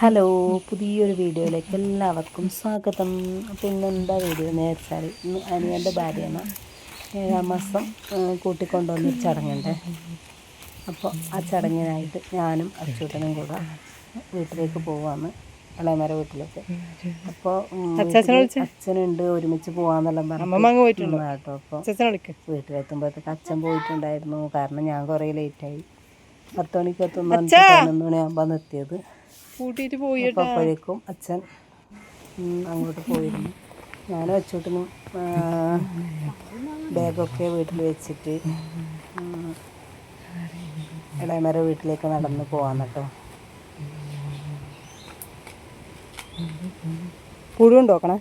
Hello, പുതിയൊരു വീഡിയോയിലേക്ക് എല്ലാവർക്കും സ്വാഗതം. അപ്പോൾ ഇന്നെന്താ വീഡിയോ എന്ന് വെച്ചാൽ, ഇന്ന് അനിയൻ്റെ ഭാര്യയാണ് 7ാം മാസം കൂട്ടിക്കൊണ്ടുവന്നൊരു ചടങ്ങുണ്ട്. അപ്പോൾ ആ ചടങ്ങിനായിട്ട് ഞാനും അച്ചൂട്ടനും കൂടെ വീട്ടിലേക്ക് പോവാന്ന്, ഇളയമര വീട്ടിലേക്ക്. അപ്പോൾ അച്ഛനുണ്ട്, ഒരുമിച്ച് പോകാമെന്നെല്ലാം പറഞ്ഞു കേട്ടോ. അപ്പോൾ വീട്ടിലെത്തുമ്പോഴത്തേക്ക് അച്ഛൻ പോയിട്ടുണ്ടായിരുന്നു. കാരണം ഞാൻ കുറേ ലേറ്റായി. 10 മണിക്ക് എത്തുന്ന 11 മണിയാകുമ്പോൾ എത്തിയത്. കൂട്ടിയിട്ട് പോയി. അപ്പോഴേക്കും അച്ഛൻ അങ്ങോട്ട് പോയിരുന്നു. ഞാനും അച്ചൂട്ടനും ബാഗൊക്കെ വീട്ടിൽ വെച്ചിട്ട് ഇളയമര വീട്ടിലേക്ക് നടന്ന് പോവാന്ന് കേട്ടോ. പുഴുണ്ട് നോക്കണേ.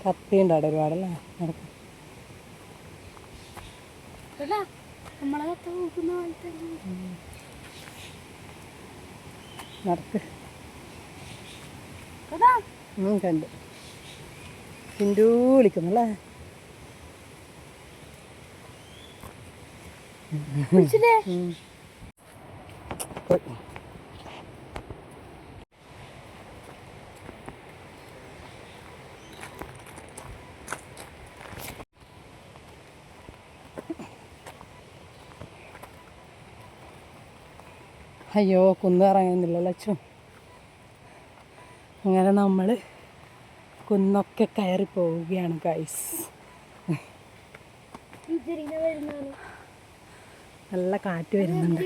കത്തിയുണ്ട് അവിടെ ഒരുപാടല്ലേ. നടക്കും. നടക്ക്. കണ്ട് ഹിന്ദു വിളിക്കുന്നല്ലേ. അയ്യോ, കുന്ന് ഇറങ്ങുന്നില്ലല്ലോ അച്ചു. അങ്ങനെ നമ്മൾ കുന്നൊക്കെ കയറി പോവുകയാണ് ഗൈസ്. നല്ല കാറ്റ് വരുന്നുണ്ട്.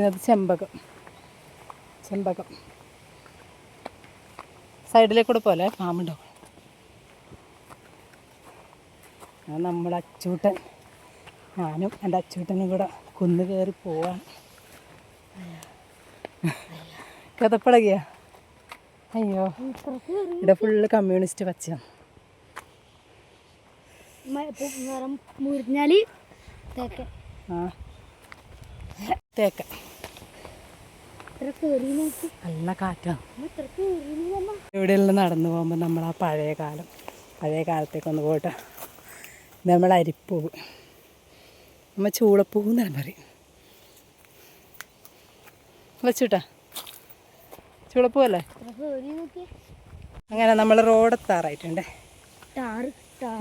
അത് ചെമ്പകം സൈഡിലേക്കൂടെ പോലെ പാമ്പുണ്ടോ. നമ്മുടെ അച്ചൂട്ടൻ, ഞാനും എൻ്റെ അച്ചൂട്ടനും കൂടെ കുന്ന് കയറി പോവാണ്. കഥപ്പടകിയ. അയ്യോ, ഇവിടെ ഫുള്ള് കമ്മ്യൂണിസ്റ്റ് പച്ചയാണ്. തേക്ക നല്ല കാറ്റാണ്. ഇവിടെയെല്ലാം നടന്നു പോകുമ്പോൾ നമ്മൾ ആ പഴയ കാലത്തേക്കൊന്ന് പോട്ടെ. നമ്മൾ അരിപ്പൂവ്, നമ്മൾ ചൂളപ്പൂവ് എന്നാണ് പറയും. വെച്ചിട്ടാ ചുളപ്പൂവല്ലേ. അങ്ങനെ നമ്മൾ റോഡെത്താറായിട്ടുണ്ട്.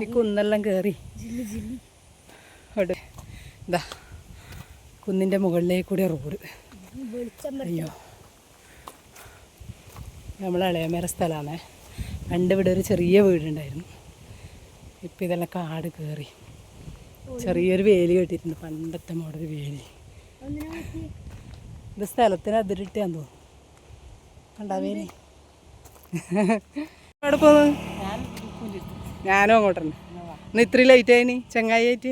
ഈ കുന്നെല്ലാം കയറി ഇതാ കുന്നിൻ്റെ മുകളിലേക്ക് കൂടിയ റോഡ്. അയ്യോ, നമ്മൾ ഇളയമര സ്ഥലമാണേ. പണ്ട് ഇവിടെ ഒരു ചെറിയ വീടുണ്ടായിരുന്നു. ഇപ്പം ഇതെല്ലാം കാട് കയറി ചെറിയൊരു വേലി കെട്ടിയിട്ടുണ്ട്, പണ്ടത്തെ മോഡൽ വേലി. ഇത് സ്ഥലത്തിന് അതിരിട്ടാന്ന് തോന്നുന്നു. കണ്ടാ വേലി. അവിടെ പോകുന്നത് ഞാനും അങ്ങോട്ടാണ്. ഇന്ന് ഇത്രയും ലേറ്റ് ആയിന് ചങ്ങായി ആയിട്ട്.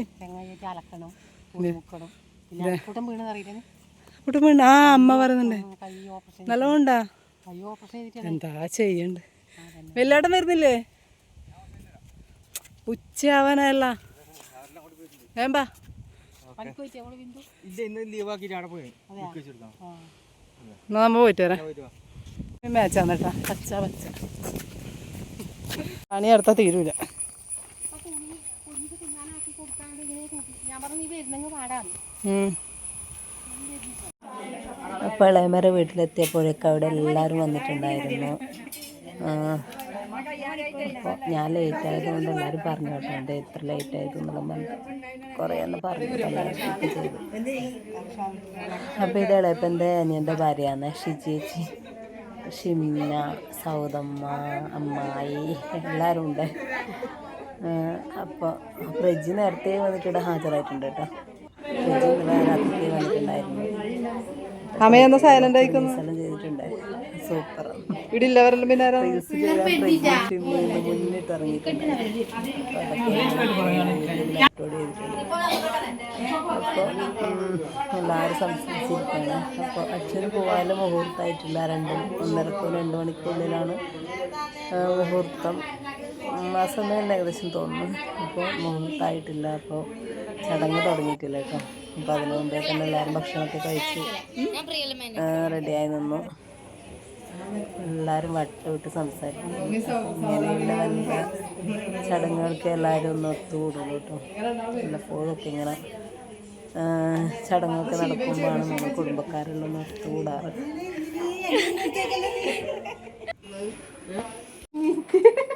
കൂട്ടം വീണ. ആ, അമ്മ പറയുന്നുണ്ട് നല്ലോണ്ടാ. എന്താ ചെയ്യണ്ട്. വെല്ലാട്ടം വരുന്നില്ലേ? ഉച്ചയാവാനല്ല ഏമ്പാ. നമ്മ പോയിട്ട് വരാം. മാച്ചാന്ന് കേട്ടാ. പച്ച പണി എടുത്താൽ തീരൂല. അപ്പോൾ ഇളയമര വീട്ടിലെത്തിയപ്പോഴേക്കും അവിടെ എല്ലാവരും വന്നിട്ടുണ്ടായിരുന്നു. അപ്പോൾ ഞാൻ ലേറ്റ് ആയതുകൊണ്ട് എല്ലാവരും പറഞ്ഞു കേട്ടോ, എൻ്റെ എത്ര ലേറ്റ് ആയത് എന്നുള്ള കുറേ ഒന്ന് പറഞ്ഞു ചെയ്തു. അപ്പോൾ ഇത് ഇളയപ്പൻ്റെ അനിയൻ്റെ ഭാര്യയാണ് ഷിജേച്ചി, ഷിംന, സൗദമ്മ, അമ്മായി എല്ലാവരും ഉണ്ട്. അപ്പോൾ ഫ്രിഡ്ജ് നേരത്തെ വന്നിട്ട് ഹാജരായിട്ടുണ്ട് കേട്ടോ. ഫ്രിഡ്ജ് രാത്രി വന്നിട്ടുണ്ടായിരുന്നു. അമ്മയൊന്ന് സൈലന്റ് ആയിക്കുന്നു ചെയ്തിട്ടുണ്ട്. സൂപ്പർ. ഇടില്ലവരെല്ലാം പിന്നെ മുന്നിട്ട് ഇറങ്ങിയിട്ടുണ്ട്. അപ്പോൾ എല്ലാവരും സംസാരിച്ചിരിക്കുകയാണ്. അപ്പോൾ അച്ഛന് പോകാനും മുഹൂർത്തമായിട്ടില്ല. 1.5-2 മണിക്കുള്ളിലാണ് മുഹൂർത്തം. ആ സമയം ഏകദേശം തോന്നുന്നു. അപ്പോൾ മുഹൂർത്തമായിട്ടില്ല. അപ്പോൾ ചടങ്ങ് തുടങ്ങിയിട്ടില്ല കേട്ടോ. അപ്പോൾ അതിന് മുമ്പേ തന്നെ എല്ലാവരും ഭക്ഷണമൊക്കെ കഴിച്ച് റെഡിയായി നിന്നു. എല്ലാവരും വട്ടമിട്ട് സംസാരിക്കും. ഇങ്ങനെയുള്ള നല്ല ചടങ്ങുകൾക്ക് എല്ലാവരും ഒന്ന് ഒത്തുകൂടുള്ളൂ കേട്ടോ. വല്ലപ്പോഴൊക്കെ ഇങ്ങനെ ചടങ്ങൊക്കെ നടക്കുമ്പോഴാണ് നമ്മൾ കുടുംബക്കാരെല്ലാം ഒത്തുകൂടാറ്.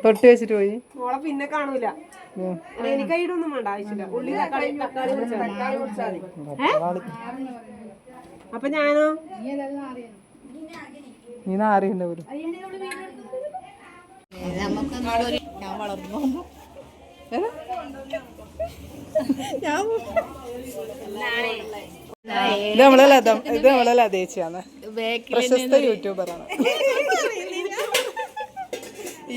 തൊട്ട് വെച്ചിട്ട് പോയി മോളെ പിന്നെ കാണൂല. എനിക്ക് കൈയിടൊന്നും വേണ്ട, ആവശ്യമില്ല. ഉള്ളി തക്കാളി പൊടിച്ചാൽ മതി. അപ്പൊ ഞാനോ നീ ആരെയുണ്ട് പോലും ഇത് നമ്മളെ ലതേച്ചിയാണ്, പ്രശസ്ത യൂട്യൂബറാണ്.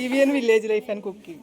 EVN village life and cooking.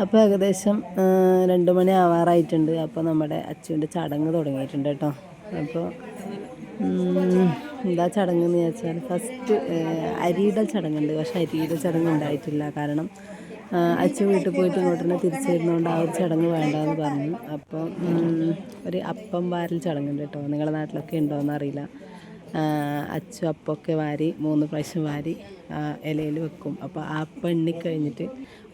അപ്പോൾ ഏകദേശം 2 മണി ആവാറായിട്ടുണ്ട്. അപ്പോൾ നമ്മുടെ അച്ചുവിൻ്റെ ചടങ്ങ് തുടങ്ങിയിട്ടുണ്ട് കേട്ടോ. അപ്പോൾ എന്താ ചടങ്ങ് എന്ന് ചോദിച്ചാൽ ഫസ്റ്റ് അരിയിടൽ ചടങ്ങുണ്ട്. പക്ഷേ അരിയിടൽ ചടങ്ങ് ഉണ്ടായിട്ടില്ല. കാരണം അച്ചു വീട്ടിൽ പോയിട്ട് ഇങ്ങോട്ട് തന്നെ തിരിച്ചു വരുന്നതുകൊണ്ട് ആ ഒരു ചടങ്ങ് വേണ്ടെന്ന് പറഞ്ഞു. അപ്പോൾ ഒരു അപ്പം വാരൽ ചടങ്ങുണ്ട് കേട്ടോ. നിങ്ങളുടെ നാട്ടിലൊക്കെ ഉണ്ടോയെന്ന് അറിയില്ല. അച്ചു അപ്പമൊക്കെ വാരി 3 പ്രാവശ്യം വാരി ഇലയിൽ വെക്കും. അപ്പോൾ ആ അപ്പം എണ്ണിക്കഴിഞ്ഞിട്ട്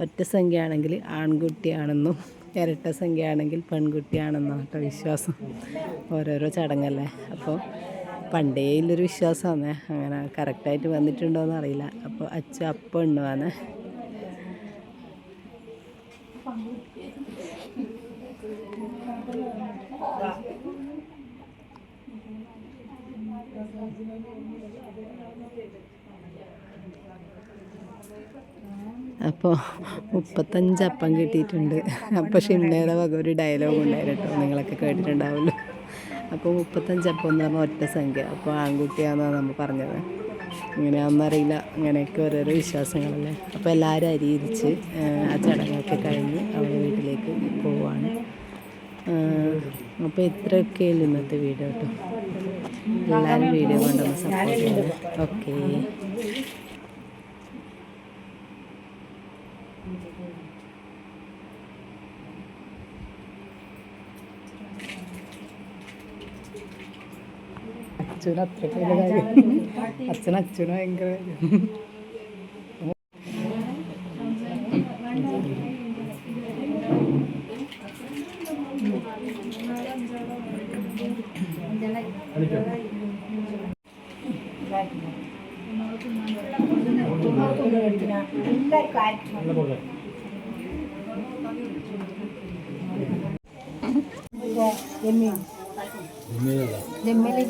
ഒറ്റ സംഖ്യ ആണെങ്കിൽ ആൺകുട്ടിയാണെന്നും ഇരട്ട സംഖ്യ ആണെങ്കിൽ പെൺകുട്ടിയാണെന്നും കേട്ടോ വിശ്വാസം. ഓരോരോ ചടങ്ങല്ലേ. അപ്പോൾ പണ്ടേ ഉള്ളൊരു വിശ്വാസമാണ്. അങ്ങനെ കറക്റ്റായിട്ട് വന്നിട്ടുണ്ടോയെന്ന് അറിയില്ല. അപ്പോൾ അച്ചു അപ്പം എണ്ണുവാണ്. അപ്പോൾ 35 അപ്പം കിട്ടിയിട്ടുണ്ട്. അപ്പോൾ ഷിംനയുടെ വക ഒരു ഡയലോഗ് ഉണ്ടായിരുന്നു കേട്ടോ, നിങ്ങളൊക്കെ കേട്ടിട്ടുണ്ടാവുമല്ലോ. അപ്പോൾ 35 അപ്പം എന്ന് പറഞ്ഞാൽ ഒറ്റ സംഖ്യ. അപ്പോൾ ആൺകുട്ടിയാണെന്നാണ് നമ്മൾ പറഞ്ഞത്. ഇങ്ങനെയാണെന്നറിയില്ല. അങ്ങനെയൊക്കെ ഓരോരോ വിശ്വാസങ്ങളല്ലേ. അപ്പോൾ എല്ലാവരും അരിയിരിച്ച് ആ ചടങ്ങൊക്കെ കഴിഞ്ഞ് അവരുടെ വീട്ടിലേക്ക് പോവുകയാണ്. അപ്പോൾ ഇത്രയൊക്കെയല്ലേ ഇന്നത്തെ വീഡിയോ കേട്ടോ. എല്ലാവരും വീഡിയോ കൊണ്ടൊന്ന് സപ്പോർട്ട് ചെയ്യണം. ഓക്കേ. അച്ഛനും ഭയങ്കര മതി. അങ്ങനെ മതി.